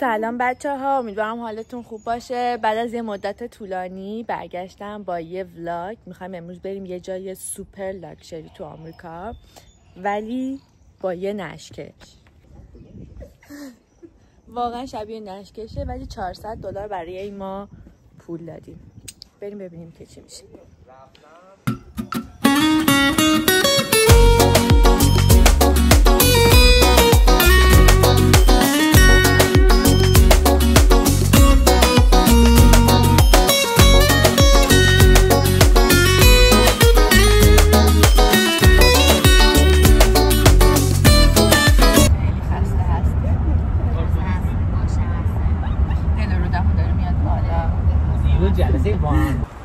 سلام بچه ها، امیدوارم حالتون خوب باشه. بعد از یه مدت طولانی برگشتم با یه ولاگ. میخوایم امروز بریم یه جای سوپر لاکچری تو آمریکا، ولی با یه نشکش. واقعا شبیه نشکشه، ولی $400 برای این ما پول دادیم. بریم ببینیم که چی میشه.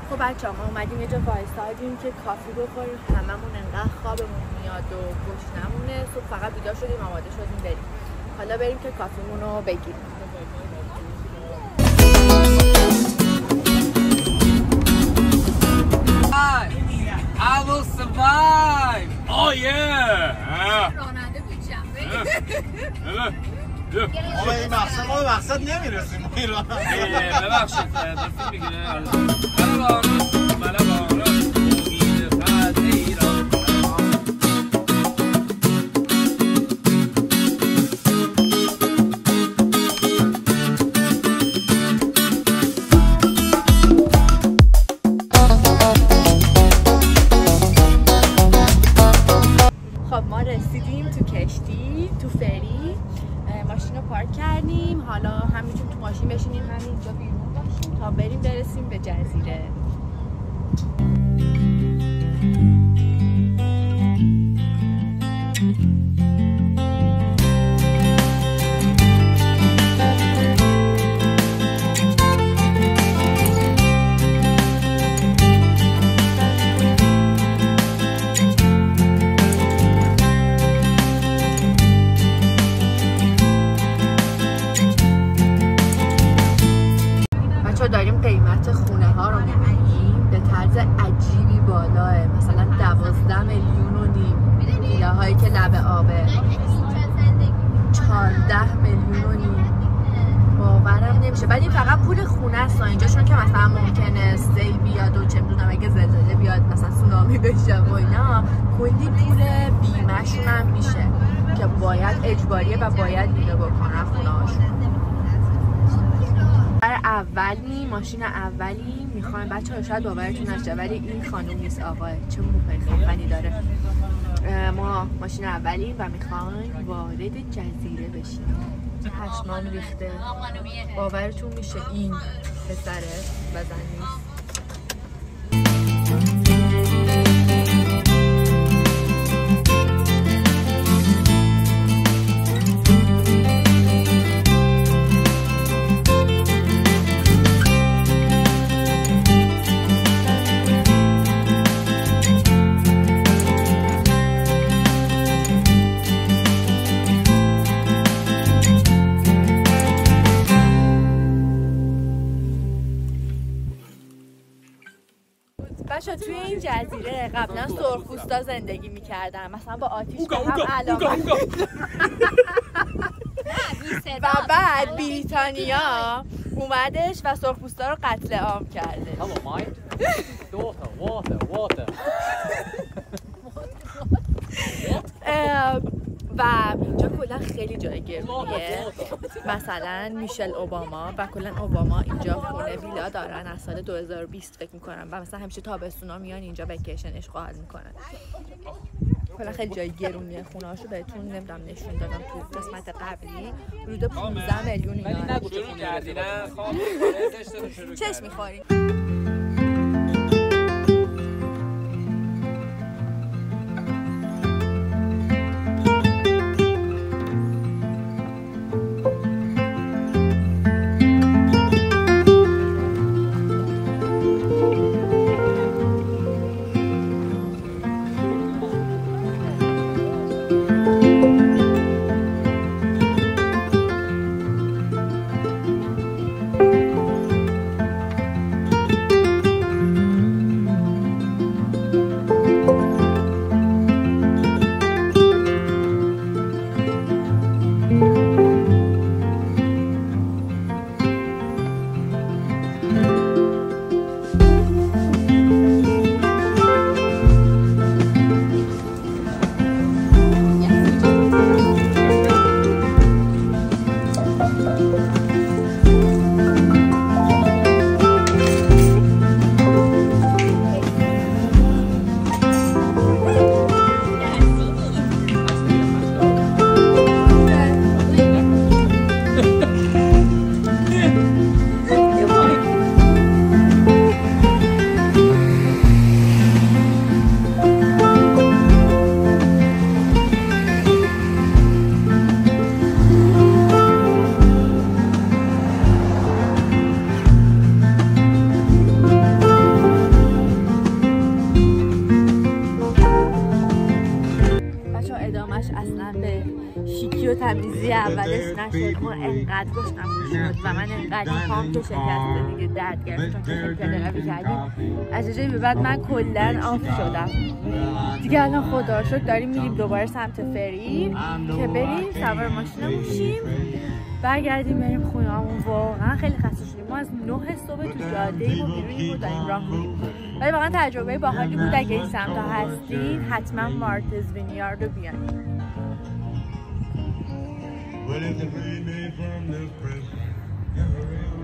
خب بچه ها، ما اومدیم یه جا وایستادیم که کافی بخوریم. هممون انقدر خوابمون میاد و گشنمونه. صبح فقط بیدار شدیم آماده شدیم بریم. حالا بریم که کافیمون رو بگیریم. I will survive. Oh yeah. راننده پیشم. آقا این مقصد نمیرسیم ایران. ببخشید دلفین میگیره. بله امید فتح ایران. خب ما رسیدیم تو کشتی، تو فری. ماشین رو پارک کردیم. حالا هم میتونیم تو ماشین بشینیم، هم اینجا بیرون باشیم تا برسیم به جزیره. داریم قیمت خونه ها رو میبینیم، به طرز عجیبی بالاه. مثلا 12.5 میلیون ویلاهایی که لب آبه، 14 میلیون. باورم نمیشه. ولی فقط پول خونه است اینجا، چون که مثلا ممکنه سیل بیاد و چه میدونم اگه زلزله بیاد مثلا سونامی بشه و اینا، کلی پول بیمه شون هم میشه که باید اجباریه و باید بیمه بکنن خونه هاشون. اولی ماشین اولی میخوایم بچه ها، شاید باورتون نشه ولی این خانوم نیست آقاه، چه موقع خفنی داره. ما ماشین اولی و میخوایم وارد جزیره بشیم. پشمان ریخته. باورتون میشه این پسره و زن نیست. بچه توی این جزیره قبلا سرخپوستا زندگی میکردن، مثلا با آتیش به هم علاقه. و بعد بریتانیا اومدش و سرخپوستا رو قتل عام کرده. و اینجا کلا خیلی جای گرونیه. مثلا میشل اوباما و کلا اوباما اینجا خونه ویلا دارن از سال 2020 فکر میکنم، و مثلا همیشه تابستونا میان اینجا وکیشن اشغال میکنن. کلا خیلی جای گرونیه. خونه هاشو بهتون نمیدونم نشون دادم تو قسمت قبلی. حدود 15 میلیون اینا. ولی نگو شروع کردی نه؟ چش میخوری؟ انقدر گشتم شد و من انقدر پام که شکسته دیگه درد گرفت چون که تلگرافی کردیم. از جایی به بعد من کلا آف شدم دیگه. الان خدا رو شکر داریم میریم دوباره سمت فری که بریم سوار ماشینمون شیم برگردیم بریم خونه‌مون. واقعا خیلی خسته شدیم. ما از 9 صبح تو جاده‌ایم و بیرونیم و داریم راه میریم، ولی واقعا تجربه باحالی بود. اگه این سمت ها هستین حتما مارتز وینیارد رو بیاین. What if the free made from the prison?